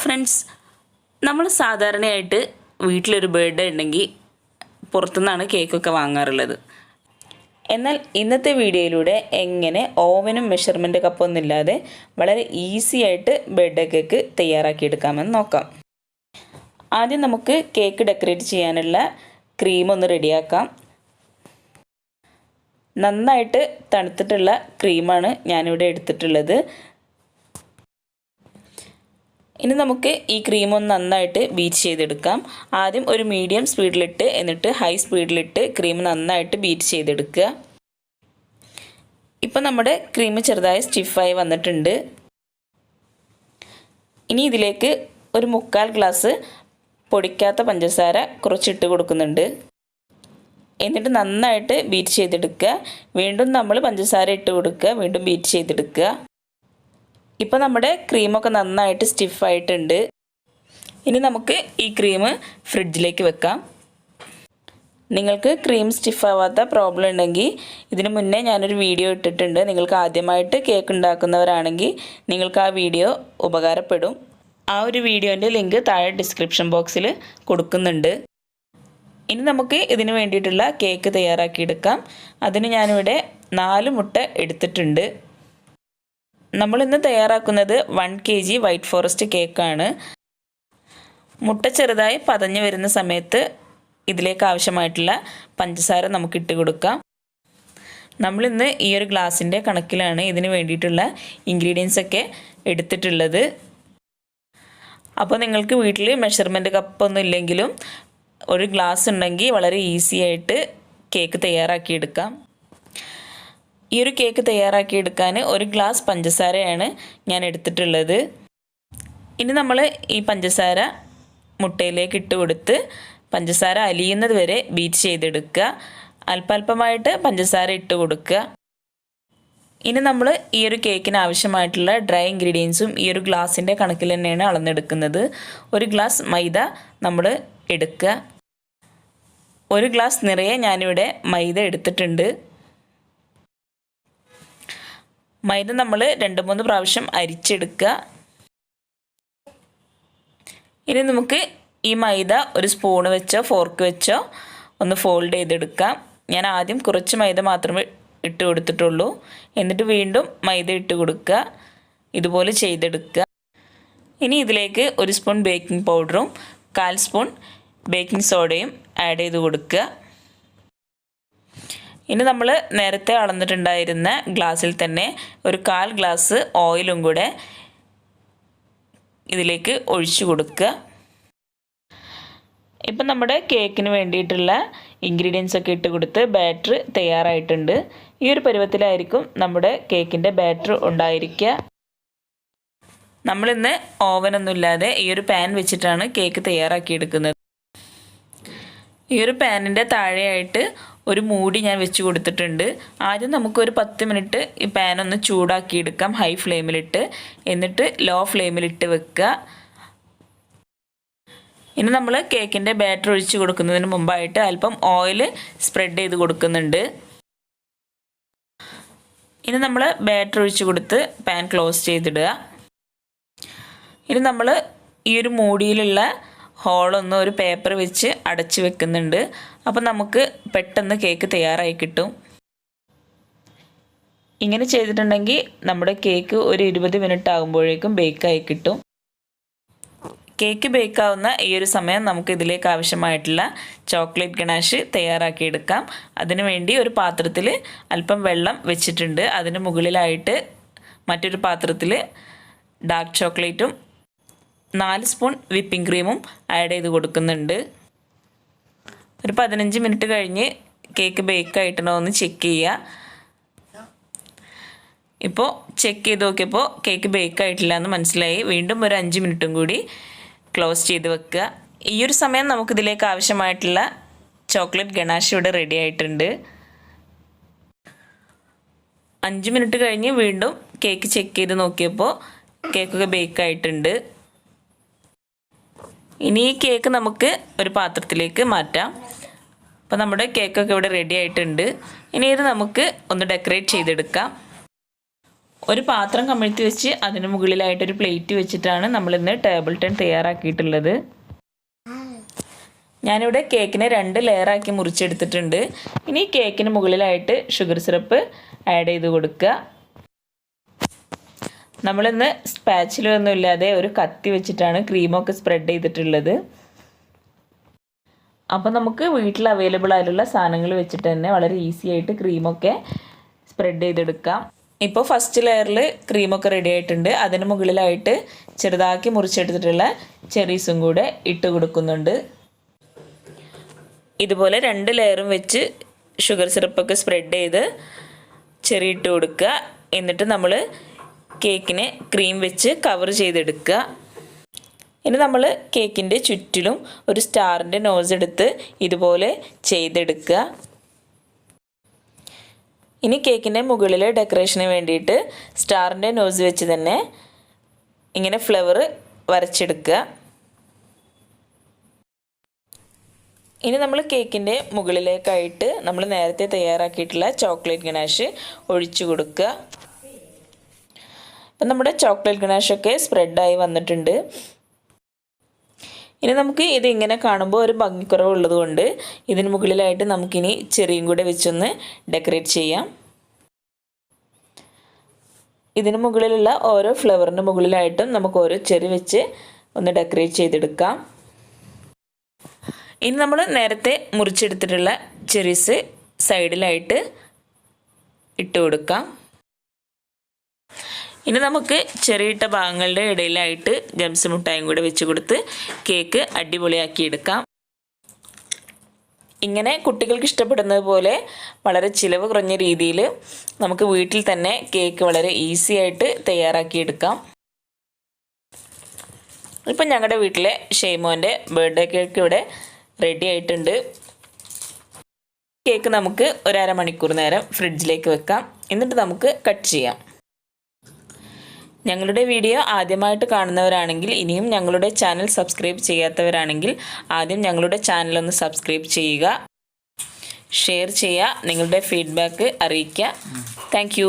Friends, നമ്മൾ സാധാരണയായിട്ട് വീട്ടിലൊരു ബർത്ത്ഡേ ഉണ്ടെങ്കിൽ പുറത്തുനിന്നാണ് കേക്കൊക്കെ വാങ്ങാറുള്ളത്. എന്നാൽ ഇന്നത്തെ വീഡിയോയിലൂടെ എങ്ങനെ ഓവനും മെഷർമെൻറ്റ് കപ്പൊന്നുമില്ലാതെ വളരെ ഈസി ആയിട്ട് ബർത്ത്ഡേ കേക്ക് തയ്യാറാക്കിയെടുക്കാമെന്ന് നോക്കാം. ആദ്യം നമുക്ക് കേക്ക് ഡെക്കറേറ്റ് ചെയ്യാനുള്ള ക്രീം ഒന്ന് റെഡിയാക്കാം. നന്നായിട്ട് തണുത്തിട്ടുള്ള ക്രീമാണ് ഞാനിവിടെ എടുത്തിട്ടുള്ളത്. ഇനി നമുക്ക് ഈ ക്രീം ഒന്ന് നന്നായിട്ട് ബീറ്റ് ചെയ്തെടുക്കാം. ആദ്യം ഒരു മീഡിയം സ്പീഡിലിട്ട് എന്നിട്ട് ഹൈ സ്പീഡിലിട്ട് ക്രീം നന്നായിട്ട് ബീറ്റ് ചെയ്തെടുക്കുക. ഇപ്പം നമ്മുടെ ക്രീം ചെറുതായി സ്റ്റിഫായി വന്നിട്ടുണ്ട്. ഇനി ഇതിലേക്ക് ഒരു 1/4 ഗ്ലാസ് പൊടിക്കാത്ത പഞ്ചസാര കുറച്ചിട്ട് കൊടുക്കുന്നുണ്ട്. എന്നിട്ട് നന്നായിട്ട് ബീറ്റ് ചെയ്തെടുക്കുക. വീണ്ടും നമ്മൾ പഞ്ചസാര ഇട്ട് കൊടുക്കുക. വീണ്ടും ബീറ്റ് ചെയ്തെടുക്കുക. ഇപ്പോൾ നമ്മുടെ ക്രീമൊക്കെ നന്നായിട്ട് സ്റ്റിഫായിട്ടുണ്ട്. ഇനി നമുക്ക് ഈ ക്രീം ഫ്രിഡ്ജിലേക്ക് വെക്കാം. നിങ്ങൾക്ക് ക്രീം സ്റ്റിഫാവാത്ത പ്രോബ്ലം ഉണ്ടെങ്കിൽ ഇതിന് മുന്നേ ഞാനൊരു വീഡിയോ ഇട്ടിട്ടുണ്ട്. നിങ്ങൾക്ക് ആദ്യമായിട്ട് കേക്ക് ഉണ്ടാക്കുന്നവരാണെങ്കിൽ നിങ്ങൾക്ക് ആ വീഡിയോ ഉപകാരപ്പെടും. ആ ഒരു വീഡിയോൻ്റെ ലിങ്ക് താഴെ ഡിസ്ക്രിപ്ഷൻ ബോക്സിൽ കൊടുക്കുന്നുണ്ട്. ഇനി നമുക്ക് ഇതിന് വേണ്ടിയിട്ടുള്ള കേക്ക് തയ്യാറാക്കിയെടുക്കാം. അതിന് ഞാനിവിടെ 4 മുട്ട എടുത്തിട്ടുണ്ട്. നമ്മളിന്ന് തയ്യാറാക്കുന്നത് 1 kg വൈറ്റ് ഫോറസ്റ്റ് കേക്കാണ്. മുട്ട ചെറുതായി പതഞ്ഞ് വരുന്ന സമയത്ത് ഇതിലേക്ക് ആവശ്യമായിട്ടുള്ള പഞ്ചസാര നമുക്ക് ഇട്ട് കൊടുക്കാം. നമ്മളിന്ന് ഈ ഒരു ഗ്ലാസിൻ്റെ കണക്കിലാണ് ഇതിന് വേണ്ടിയിട്ടുള്ള ഇൻഗ്രീഡിയൻസ് ഒക്കെ എടുത്തിട്ടുള്ളത്. അപ്പോൾ നിങ്ങൾക്ക് വീട്ടിൽ മെഷർമെൻറ്റ് കപ്പൊന്നും ഇല്ലെങ്കിലും ഒരു ഗ്ലാസ് ഉണ്ടെങ്കിൽ വളരെ ഈസി ആയിട്ട് കേക്ക് തയ്യാറാക്കിയെടുക്കാം. ഈ ഒരു കേക്ക് തയ്യാറാക്കിയെടുക്കാൻ 1 ഗ്ലാസ് പഞ്ചസാരയാണ് ഞാൻ എടുത്തിട്ടുള്ളത്. ഇനി നമ്മൾ ഈ പഞ്ചസാര മുട്ടയിലേക്ക് ഇട്ട് കൊടുത്ത് പഞ്ചസാര അലിയുന്നത് വരെ ബീറ്റ് ചെയ്തെടുക്കുക. അല്പമായിട്ട് പഞ്ചസാര ഇട്ട് കൊടുക്കുക. ഇനി നമ്മൾ ഈ ഒരു കേക്കിന് ആവശ്യമായിട്ടുള്ള ഡ്രൈ ഇൻഗ്രീഡിയൻസും ഈ ഒരു ഗ്ലാസിൻ്റെ കണക്കിൽ തന്നെയാണ് അളന്നെടുക്കുന്നത്. 1 ഗ്ലാസ് മൈദ നമ്മൾ എടുക്കുക. 1 ഗ്ലാസ് നിറയെ ഞാനിവിടെ മൈദ എടുത്തിട്ടുണ്ട്. മൈദ നമ്മൾ 2-3 പ്രാവശ്യം അരിച്ചെടുക്കുക. ഇനി നമുക്ക് ഈ മൈദ ഒരു സ്പൂണ് വെച്ചോ ഫോർക്ക് വെച്ചോ ഒന്ന് ഫോൾഡ് ചെയ്തെടുക്കാം. ഞാൻ ആദ്യം കുറച്ച് മൈദ മാത്രമേ ഇട്ട് കൊടുത്തിട്ടുള്ളൂ. എന്നിട്ട് വീണ്ടും മൈദ ഇട്ട് കൊടുക്കുക. ഇതുപോലെ ചെയ്തെടുക്കുക. ഇനി ഇതിലേക്ക് 1 സ്പൂൺ ബേക്കിംഗ് പൗഡറും 1/4 സ്പൂൺ ബേക്കിംഗ് സോഡയും ആഡ് ചെയ്ത് കൊടുക്കുക. ഇനി നമ്മൾ നേരത്തെ അളന്നിട്ടുണ്ടായിരുന്ന ഗ്ലാസ്സിൽ തന്നെ ഒരു 1/4 ഗ്ലാസ് ഓയിലും കൂടെ ഇതിലേക്ക് ഒഴിച്ചു കൊടുക്കുക. ഇപ്പം നമ്മുടെ കേക്കിന് വേണ്ടിയിട്ടുള്ള ഇൻഗ്രീഡിയൻസ് ഒക്കെ ഇട്ട് കൊടുത്ത് ബാറ്റർ തയ്യാറായിട്ടുണ്ട്. ഈ ഒരു പരുവത്തിലായിരിക്കും നമ്മുടെ കേക്കിൻ്റെ ബാറ്റർ ഉണ്ടായിരിക്കുക. നമ്മളിന്ന് ഓവനൊന്നുമില്ലാതെ ഈ ഒരു പാൻ വെച്ചിട്ടാണ് കേക്ക് തയ്യാറാക്കിയെടുക്കുന്നത്. ഈ ഒരു പാനിൻ്റെ താഴെയായിട്ട് ഒരു മൂടി ഞാൻ വെച്ച് കൊടുത്തിട്ടുണ്ട്. ആദ്യം നമുക്കൊരു 10 മിനിറ്റ് ഈ പാൻ ഒന്ന് ചൂടാക്കിയെടുക്കാം ഹൈ ഫ്ലെയിമിലിട്ട്. എന്നിട്ട് ലോ ഫ്ലെയിമിലിട്ട് വെക്കുക. ഇനി നമ്മൾ കേക്കിൻ്റെ ബാറ്റർ ഒഴിച്ച് കൊടുക്കുന്നതിന് മുമ്പായിട്ട് അല്പം ഓയിൽ സ്പ്രെഡ് ചെയ്ത് കൊടുക്കുന്നുണ്ട്. ഇനി നമ്മൾ ബാറ്റർ ഒഴിച്ച് കൊടുത്ത് പാൻ ക്ലോസ് ചെയ്തിടുക. ഇനി നമ്മൾ ഈ ഒരു മൂടിയിലുള്ള ഹോളൊന്ന് ഒരു പേപ്പർ വെച്ച് അടച്ച് വെക്കുന്നുണ്ട്. അപ്പോൾ നമുക്ക് പെട്ടെന്ന് കേക്ക് തയ്യാറായി കിട്ടും. ഇങ്ങനെ ചെയ്തിട്ടുണ്ടെങ്കിൽ നമ്മുടെ കേക്ക് ഒരു 20 മിനിറ്റ് ആകുമ്പോഴേക്കും ബേക്കായി കിട്ടും. കേക്ക് ബേക്കാവുന്ന ഈ ഒരു സമയം നമുക്ക് ഇതിലേക്ക് ആവശ്യമായിട്ടുള്ള ചോക്ലേറ്റ് ഗണാഷ് തയ്യാറാക്കിയെടുക്കാം. അതിനുവേണ്ടി ഒരു പാത്രത്തിൽ അല്പം വെള്ളം വെച്ചിട്ടുണ്ട്. അതിന് മുകളിലായിട്ട് മറ്റൊരു പാത്രത്തിൽ ഡാർക്ക് ചോക്ലേറ്റും 4 സ്പൂൺ വിപ്പിംഗ് ക്രീമും ആഡ് ചെയ്ത് കൊടുക്കുന്നുണ്ട്. ഒരു 15 മിനിറ്റ് കഴിഞ്ഞ് കേക്ക് ബേക്കായിട്ടുണ്ടോ എന്ന് ചെക്ക് ചെയ്യുക. ഇപ്പോൾ ചെക്ക് ചെയ്ത് നോക്കിയപ്പോൾ കേക്ക് ബേക്കായിട്ടില്ല എന്ന് മനസ്സിലായി. വീണ്ടും ഒരു 5 മിനിറ്റും കൂടി ക്ലോസ് ചെയ്ത് വെക്കുക. ഈ ഒരു സമയം നമുക്കിതിലേക്ക് ആവശ്യമായിട്ടുള്ള ചോക്ലേറ്റ് ഗണാഷ് ഇവിടെ റെഡി ആയിട്ടുണ്ട്. 5 മിനിറ്റ് കഴിഞ്ഞ് വീണ്ടും കേക്ക് ചെക്ക് ചെയ്ത് നോക്കിയപ്പോൾ കേക്കൊക്കെ ബേക്കായിട്ടുണ്ട്. ഇനി ഈ കേക്ക് നമുക്ക് ഒരു പാത്രത്തിലേക്ക് മാറ്റാം. അപ്പോൾ നമ്മുടെ കേക്കൊക്കെ ഇവിടെ റെഡി ആയിട്ടുണ്ട്. ഇനി ഇത് നമുക്ക് ഒന്ന് ഡെക്കറേറ്റ് ചെയ്തെടുക്കാം. ഒരു പാത്രം കമിഴ്ത്തി വെച്ച് അതിന് മുകളിലായിട്ടൊരു പ്ലേറ്റ് വെച്ചിട്ടാണ് നമ്മളിന്ന് ടേബിൾ ടൺ തയ്യാറാക്കിയിട്ടുള്ളത്. ഞാനിവിടെ കേക്കിനെ 2 ലെയറാക്കി മുറിച്ചെടുത്തിട്ടുണ്ട്. ഇനി കേക്കിന് മുകളിലായിട്ട് ഷുഗർ സിറപ്പ് ആഡ് ചെയ്ത് കൊടുക്കുക. നമ്മളിന്ന് സ്പാച്ചിലൊന്നും ഇല്ലാതെ ഒരു കത്തി വെച്ചിട്ടാണ് ക്രീമൊക്കെ സ്പ്രെഡ് ചെയ്തിട്ടുള്ളത്. അപ്പോൾ നമുക്ക് വീട്ടിൽ അവൈലബിൾ ആയിട്ടുള്ള സാധനങ്ങൾ വെച്ചിട്ട് തന്നെ വളരെ ഈസി ആയിട്ട് ക്രീമൊക്കെ സ്പ്രെഡ് ചെയ്തെടുക്കാം. ഇപ്പോൾ ഫസ്റ്റ് ലെയറിൽ ക്രീമൊക്കെ റെഡി ആയിട്ടുണ്ട്. അതിന് മുകളിലായിട്ട് ചെറുതാക്കി മുറിച്ചെടുത്തിട്ടുള്ള ചെറീസും കൂടെ ഇട്ട് കൊടുക്കുന്നുണ്ട്. ഇതുപോലെ 2 ലെയറും വെച്ച് ഷുഗർ സിറപ്പൊക്കെ സ്പ്രെഡ് ചെയ്ത് ചെറി ഇട്ട് കൊടുക്കുക. എന്നിട്ട് നമ്മൾ കേക്കിനെ ക്രീം വെച്ച് കവർ ചെയ്തെടുക്കുക. ഇനി നമ്മൾ കേക്കിൻ്റെ ചുറ്റിലും ഒരു സ്റ്റാറിൻ്റെ നോസ് എടുത്ത് ഇതുപോലെ ചെയ്തെടുക്കുക. ഇനി കേക്കിൻ്റെ മുകളിൽ ഡെക്കറേഷന് വേണ്ടിയിട്ട് സ്റ്റാറിൻ്റെ നോസ് വെച്ച് തന്നെ ഇങ്ങനെ ഫ്ലവർ വരച്ചെടുക്കുക. ഇനി നമ്മൾ കേക്കിൻ്റെ മുകളിലേക്കായിട്ട് നമ്മൾ നേരത്തെ തയ്യാറാക്കിയിട്ടുള്ള ചോക്ലേറ്റ് ഗനാഷ് ഒഴിച്ചു കൊടുക്കുക. അപ്പം നമ്മുടെ ചോക്ലേറ്റ് ഗനാഷൊക്കെ സ്പ്രെഡായി വന്നിട്ടുണ്ട്. ഇനി നമുക്ക് ഇത് ഇങ്ങനെ കാണുമ്പോൾ ഒരു ഭംഗിക്കുറവുള്ളത് കൊണ്ട് ഇതിന് മുകളിലായിട്ട് നമുക്കിനി ചെറിയും കൂടെ വെച്ചൊന്ന് ഡെക്കറേറ്റ് ചെയ്യാം. ഇതിന് മുകളിലുള്ള ഓരോ ഫ്ലവറിന് മുകളിലായിട്ടും നമുക്ക് ഓരോ ചെറി വെച്ച് ഒന്ന് ഡെക്കറേറ്റ് ചെയ്തെടുക്കാം. ഇനി നമ്മൾ നേരത്തെ മുറിച്ചെടുത്തിട്ടുള്ള ചെറീസ് സൈഡിലായിട്ട് ഇട്ട് കൊടുക്കാം. ഇനി നമുക്ക് ചെറിയിട്ട ഭാഗങ്ങളുടെ ഇടയിലായിട്ട് ജംസ് മുട്ടായും കൂടെ വെച്ച് കൊടുത്ത് കേക്ക് അടിപൊളിയാക്കി എടുക്കാം. ഇങ്ങനെ കുട്ടികൾക്ക് ഇഷ്ടപ്പെടുന്നത് പോലെ വളരെ ചിലവ് കുറഞ്ഞ രീതിയിൽ നമുക്ക് വീട്ടിൽ തന്നെ കേക്ക് വളരെ ഈസി ആയിട്ട് തയ്യാറാക്കിയെടുക്കാം. ഇപ്പം ഞങ്ങളുടെ വീട്ടിലെ ഷെയ്മോൻ്റെ ബർത്ത്ഡേ കേക്ക് ഇവിടെ റെഡി ആയിട്ടുണ്ട്. കേക്ക് നമുക്ക് ഒരു അരമണിക്കൂർ നേരം ഫ്രിഡ്ജിലേക്ക് വെക്കാം. എന്നിട്ട് നമുക്ക് കട്ട് ചെയ്യാം. ഞങ്ങളുടെ വീഡിയോ ആദ്യമായിട്ട് കാണുന്നവരാണെങ്കിൽ ഇനിയും ഞങ്ങളുടെ ചാനൽ സബ്സ്ക്രൈബ് ചെയ്യാത്തവരാണെങ്കിൽ ആദ്യം ഞങ്ങളുടെ ചാനലൊന്ന് സബ്സ്ക്രൈബ് ചെയ്യുക, ഷെയർ ചെയ്യുക, നിങ്ങളുടെ ഫീഡ്ബാക്ക് അറിയിക്കുക. താങ്ക്